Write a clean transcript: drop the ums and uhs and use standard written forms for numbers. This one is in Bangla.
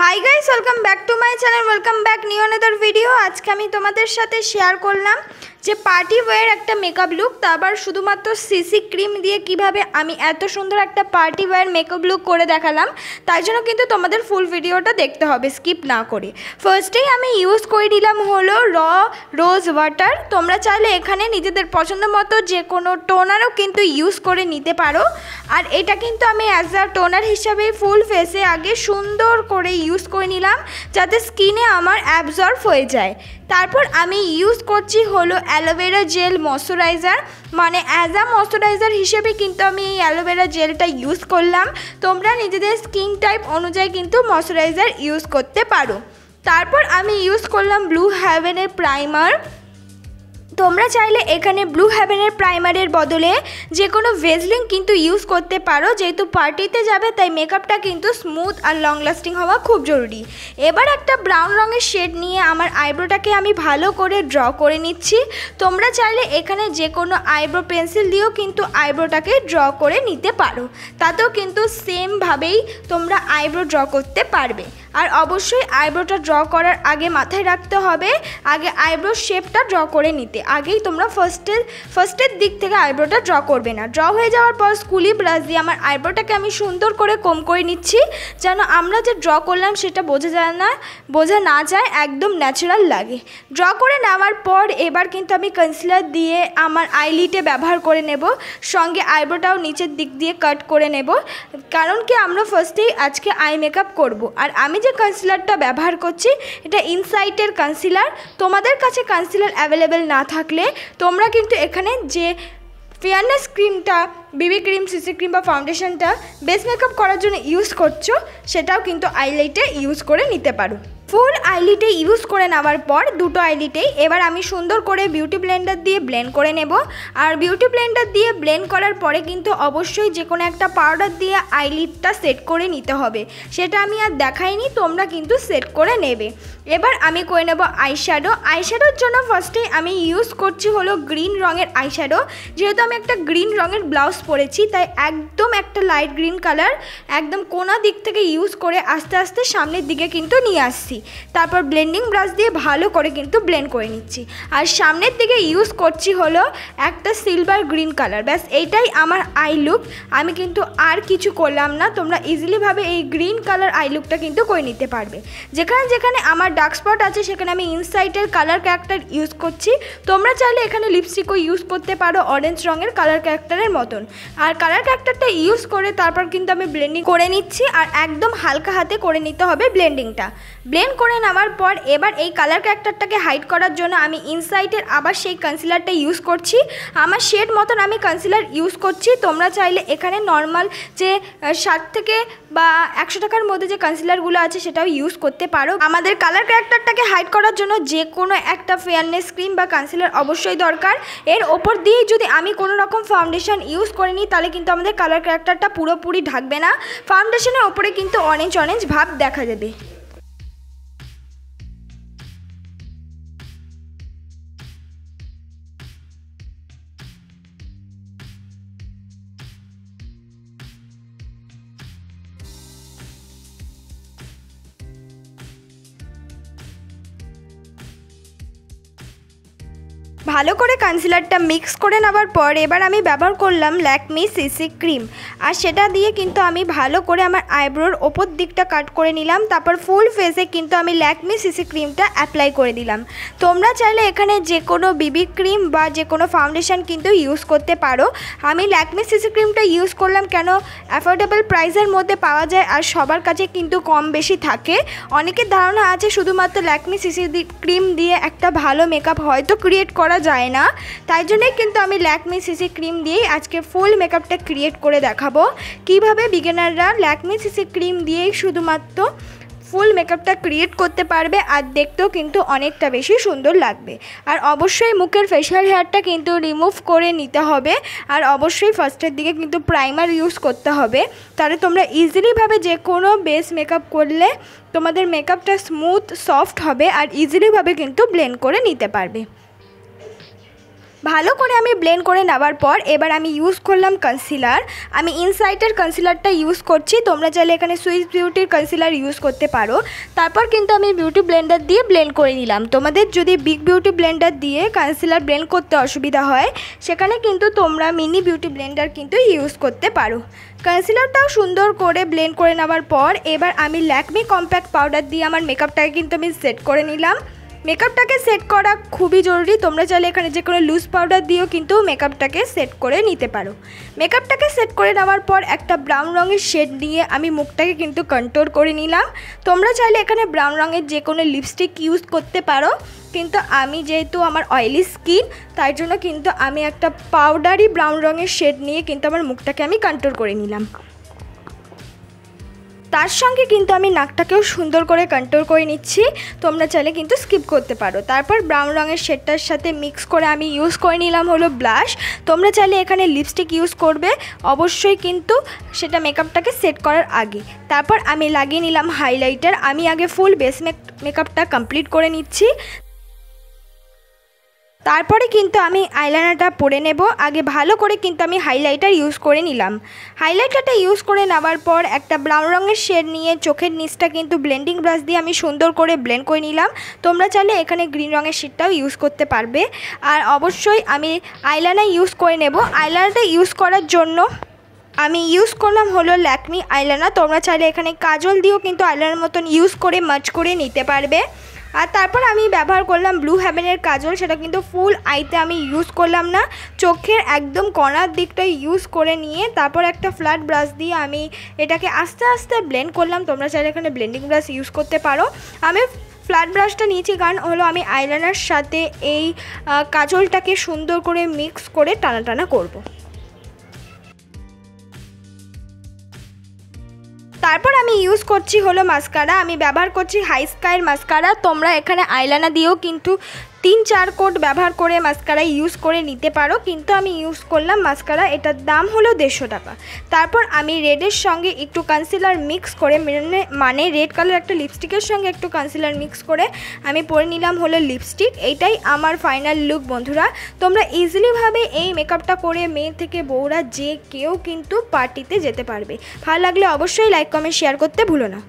Hi guys, welcome back to my channel, welcome back new another video. আজকে আমি তোমাদের সাথে শেয়ার করলাম যে পার্টি ওয়্যার একটা মেকআপ লুক, তারপর শুধুমাত্র সিসি ক্রিম দিয়ে কিভাবে আমি এত সুন্দর একটা পার্টি ওয়্যার মেকআপ লুক করে দেখালাম। তাই জন্য কিন্তু তোমাদের ফুল ভিডিওটা দেখতে হবে স্কিপ না করে। ফার্স্টেই আমি ইউজ করে নিলাম হলো রোজ ওয়াটার। তোমরা চাইলে এখানে নিজেদের পছন্দ মতো যে কোনো টোনারও কিন্তু ইউজ করে নিতে পারো। আর এটা কিন্তু আমি অ্যাজ আ টোনার হিসাবে ফুল ফেসে আগে সুন্দর করে ইউজ করে নিলাম যাতে স্কিনে আমার অ্যাবজর্ব হয়ে যায়। তারপর আমি ইউজ করছি হলো অ্যালোভেরা জেল ময়শ্চারাইজার, মানে অ্যাজ আ ময়শ্চারাইজার হিসেবে কিন্তু আমি এই অ্যালোভেরা জেলটা ইউজ করলাম। তোমরা নিজেদের স্কিন টাইপ অনুযায়ী কিন্তু ময়শ্চারাইজার ইউজ করতে পারো। তারপর আমি ইউজ করলাম ব্লু হেভেনের প্রাইমার। তোমরা চাইলে এখানে ব্লু হেভেনের প্রাইমারের বদলে যে কোনো ভেজলিং কিন্তু ইউজ করতে পারো, যেহেতু পার্টিতে যাবে তাই মেকআপটা কিন্তু স্মুথ আর লং লাস্টিং হওয়া খুব জরুরি। এবার একটা ব্রাউন রঙের শেড নিয়ে আমার আইব্রোটাকে আমি ভালো করে ড্র করে নিচ্ছি। তোমরা চাইলে এখানে যে কোনো আইব্রো পেন্সিল দিয়েও কিন্তু আইব্রোটাকে ড্র করে নিতে পারো, তাতেও কিন্তু সেমভাবেই তোমরা আইব্রো ড্র করতে পারবে। আর অবশ্যই আইব্রোটা ড্র করার আগে মাথায় রাখতে হবে আগে আইব্রো শেপটা ড্র করে নিতে। আগেই তোমরা ফার্স্টের দিক থেকে আইব্রোটা ড্র করবে না। ড্র হয়ে যাওয়ার পর স্কুলি ব্রাশ দিয়ে আমার আইব্রোটাকে আমি সুন্দর করে কম করে নিচ্ছি, যেন আমরা যে ড্র করলাম সেটা বোঝা না যায়, একদম ন্যাচারাল লাগে। ড্র করে নেওয়ার পর এবার কিন্তু আমি কনসিলার দিয়ে আমার আইলিটে ব্যবহার করে নেব, সঙ্গে আইব্রোটাও নিচের দিক দিয়ে কাট করে নেব, কারণ কি আমরা ফার্স্টেই আজকে আই মেকআপ করব। আর আমি যে কনসিলারটা ব্যবহার করছি এটা ইনসাইটের কনসিলার। তোমাদের কাছে কনসিলার অ্যাভেলেবেল না থাকলে তোমরা কিন্তু এখানে যে ফেয়ারনেস ক্রিমটা, বিবি ক্রিম, সিসি ক্রিম বা ফাউন্ডেশনটা বেস মেকআপ করার জন্য ইউজ করছো সেটাও কিন্তু আইলাইটে ইউজ করে নিতে পারো। ফুল আইলিটে ইউজ করে নেওয়ার পর দুটো আইলিটেই এবার আমি সুন্দর করে বিউটি ব্লেন্ডার দিয়ে ব্লেন্ড করে নেব। আর বিউটি ব্লেন্ডার দিয়ে ব্লেন্ড করার পরে কিন্তু অবশ্যই যে কোনো একটা পাউডার দিয়ে আইলিটটা সেট করে নিতে হবে, সেটা আমি আর দেখাইনি, তোমরা কিন্তু সেট করে নেবে। এবার আমি করে নেব আইশ্যাডো। আইশ্যাডোর জন্য ফার্স্টেই আমি ইউজ করছি হলো গ্রিন রঙের আইশ্যাডো। যেহেতু আমি একটা গ্রিন রঙের ব্লাউজ পরেছি তাই একদম একটা লাইট গ্রিন কালার একদম কোনা দিক থেকে ইউজ করে আস্তে আস্তে সামনের দিকে কিন্তু নিয়ে আসছি। তারপর ব্লেন্ডিং ব্রাশ দিয়ে ভালো করে কিন্তু ব্লেন্ড করে নিচ্ছি। আর সামনের দিকে ইউজ করছি হলো একটা সিলভার গ্রিন কালার। ব্যাস এইটাই আমার আই লুক, আমি কিন্তু আর কিছু করলাম না। তোমরা ইজিলিভাবে এই গ্রিন কালার আই লুকটা কিন্তু করে নিতে পারবে। যেখানে যেখানে আমার ডার্ক স্পট আছে সেখানে আমি ইনসাইটের কালার ক্যারেক্টার ইউজ করছি। তোমরা চাইলে এখানে লিপস্টিকও ইউজ করতে পারো অরেঞ্জ রঙের কালার ক্যারেক্টারের মতন। আর কালার ক্যারেক্টারটা ইউজ করে তারপর কিন্তু আমি ব্লেন্ডিং করে নিচ্ছি। আর একদম হালকা হাতে করে নিতে হবে ব্লেন্ডিংটা। ব্লেন্ড করে নেওয়ার পর এবার এই কালার ক্যারেক্টারটাকে হাইড করার জন্য আমি ইনসাইটের আবার সেই কনসিলারটা ইউজ করছি। আমার শেড মতন আমি কনসিলার ইউজ করছি। তোমরা চাইলে এখানে নর্মাল যে 60 থেকে বা 100 টাকার মধ্যে যে কনসিলারগুলো আছে সেটাও ইউজ করতে পারো। আমাদের কালার ক্যারেক্টারটাকে হাইড করার জন্য যে কোনো একটা ফেয়ারনেস ক্রিম বা কনসিলার অবশ্যই দরকার। এর ওপর দিয়েই যদি আমি কোনো রকম ফাউন্ডেশন ইউজ করে নিই তাহলে কিন্তু আমাদের কালার ক্যারেক্টারটা পুরোপুরি ঢাকবে না, ফাউন্ডেশনের ওপরে কিন্তু অরেঞ্জ অরেঞ্জ ভাব দেখা যাবে। ভালো করে কনসিলারটা মিক্স করে নেওয়ার পর এবার আমি ব্যবহার করলাম ল্যাকমি সিসি ক্রিম। আর সেটা দিয়ে কিন্তু আমি ভালো করে আমার আইব্রোর ওপর দিকটা কাট করে নিলাম। তারপর ফুল ফেসে কিন্তু আমি ল্যাকমি সিসি ক্রিমটা অ্যাপ্লাই করে দিলাম। তোমরা চাইলে এখানে যে কোনো বিবি ক্রিম বা যে কোনো ফাউন্ডেশন কিন্তু ইউজ করতে পারো। আমি ল্যাকমি সিসি ক্রিমটা ইউজ করলাম কেন, অ্যাফোর্ডেবল প্রাইসের মধ্যে পাওয়া যায় আর সবার কাছে কিন্তু কম বেশি থাকে। অনেকের ধারণা আছে শুধুমাত্র ল্যাকমি সিসি ক্রিম দিয়ে একটা ভালো মেকআপ হয়তো ক্রিয়েট করা যায় না, তাই জন্যই কিন্তু আমি ল্যাকমি সিসি ক্রিম দিয়েই আজকে ফুল মেকআপটা ক্রিয়েট করে দেখাবো কিভাবে বিগিনাররা ল্যাকমি সিসি ক্রিম দিয়েই শুধুমাত্র ফুল মেকআপটা ক্রিয়েট করতে পারবে আর দেখতেও কিন্তু অনেকটা বেশি সুন্দর লাগবে। আর অবশ্যই মুখের ফেশিয়াল হেয়ারটা কিন্তু রিমুভ করে নিতে হবে। আর অবশ্যই ফার্স্টের দিকে কিন্তু প্রাইমার ইউজ করতে হবে, তাহলে তোমরা ইজিলিভাবে যে কোনো বেস মেকআপ করলে তোমাদের মেকআপটা স্মুথ সফট হবে আর ইজিলিভাবে কিন্তু ব্লেন্ড করে নিতে পারবে। ভালো করে আমি ব্লেন্ড করে নেওয়ার পর এবার আমি ইউজ করলাম কনসিলার। আমি ইনসাইটের কনসিলারটা ইউজ করছি, তোমরা চাইলে এখানে সুইস বিউটির কনসিলার ইউজ করতে পারো। তারপর কিন্তু আমি বিউটি ব্লেন্ডার দিয়ে ব্লেন্ড করে নিলাম। তোমাদের যদি বিগ বিউটি ব্লেন্ডার দিয়ে কনসিলার ব্লেন্ড করতে অসুবিধা হয় সেখানে কিন্তু তোমরা মিনি বিউটি ব্লেন্ডার কিন্তু ইউজ করতে পারো। কনসিলারটাও সুন্দর করে ব্লেন্ড করে নেওয়ার পর এবার আমি ল্যাকমি কম্প্যাক্ট পাউডার দিয়ে আমার মেকআপটাকে কিন্তু আমি সেট করে নিলাম। মেকআপটাকে সেট করা খুবই জরুরি, তোমরা চাইলে এখানে যে কোনো লুজ পাউডার দিয়েও কিন্তু মেকআপটাকে সেট করে নিতে পারো। মেকআপটাকে সেট করে নেওয়ার পর একটা ব্রাউন রঙের শেড নিয়ে আমি মুখটাকে কিন্তু কন্ট্রোল করে নিলাম। তোমরা চাইলে এখানে ব্রাউন রঙের যে কোনো লিপস্টিক ইউজ করতে পারো, কিন্তু আমি যেহেতু আমার অয়েলি স্কিন তাই জন্য কিন্তু আমি একটা পাউডারি ব্রাউন রঙের শেড নিয়ে কিন্তু আমার মুখটাকে আমি কন্ট্রোল করে নিলাম। তার সঙ্গে কিন্তু আমি নাকটাকেও সুন্দর করে কন্ট্রোল করে নিচ্ছি, তোমরা চাইলে কিন্তু স্কিপ করতে পারো। তারপর ব্রাউন রঙের শেডটার সাথে মিক্স করে আমি ইউজ করে নিলাম হলো ব্লাশ। তোমরা চাইলে এখানে লিপস্টিক ইউজ করবে অবশ্যই, কিন্তু সেটা মেকআপটাকে সেট করার আগে। তারপর আমি লাগিয়ে নিলাম হাইলাইটার। আমি আগে ফুল বেস মেকআপটা কমপ্লিট করে নিচ্ছি, তারপরে কিন্তু আমি আইলাইনারটা পরে নেব। আগে ভালো করে কিন্তু আমি হাইলাইটার ইউজ করে নিলাম। হাইলাইটারটা ইউজ করে নেওয়ার পর একটা ব্রাউন রঙের শেড নিয়ে চোখের নিচটা কিন্তু ব্লেন্ডিং ব্রাশ দিয়ে আমি সুন্দর করে ব্লেন্ড করে নিলাম। তোমরা চাইলে এখানে গ্রিন রঙের শেডটাও ইউজ করতে পারবে। আর অবশ্যই আমি আইলাইনার ইউজ করে নেব। আইলাইনারটা ইউজ করার জন্য আমি ইউজ করলাম হলো ল্যাকমি আইলাইনার। তোমরা চাইলে এখানে কাজল দিয়েও কিন্তু আইলাইনার মতন ইউজ করে মার্জ করে নিতে পারবে। আর তারপর আমি ব্যবহার করলাম ব্লু হেভেনের কাজল, সেটা কিন্তু ফুল আইতে আমি ইউজ করলাম না, চোখের একদম কর্নার দিকটা ইউজ করে নিয়ে তারপর একটা ফ্ল্যাট ব্রাশ দিয়ে আমি এটাকে আস্তে আস্তে ব্লেন্ড করলাম। তোমরা চাইলে এখানে ব্লেন্ডিং ব্রাশ ইউজ করতে পারো। আমি ফ্ল্যাট ব্রাশটা নিয়েছি কারণ হলো আমি আইলাইনার সাথে এই কাজলটাকে সুন্দর করে মিক্স করে টানা টানা করব। তারপর আমি ইউজ করছি হলো মাস্কারা। আমি ব্যবহার করছি হাই স্কাইয়ের মাস্কারা। তোমরা এখানে আইলাইনার দিয়েও কিন্তু 3-4 কোট ব্যবহার করে মাস্কারা ইউজ করে নিতে পারো, কিন্তু আমি ইউজ করলাম মাস্কারা। এটার দাম হলো 150 টাকা। তারপর আমি রেডের সঙ্গে একটু কনসিলার মিক্স করে মানে রেড কালার একটা লিপস্টিকের সঙ্গে একটু কনসিলার মিক্স করে আমি পরে নিলাম হলো লিপস্টিক। এইটাই আমার ফাইনাল লুক বন্ধুরা। তোমরা ইজিলিভাবে এই মেকআপটা করে মেয়ে থেকে বউরা যে কেউ কিন্তু পার্টিতে যেতে পারবে। ভালো লাগলে অবশ্যই লাইক কমেন্ট শেয়ার করতে ভুলো না।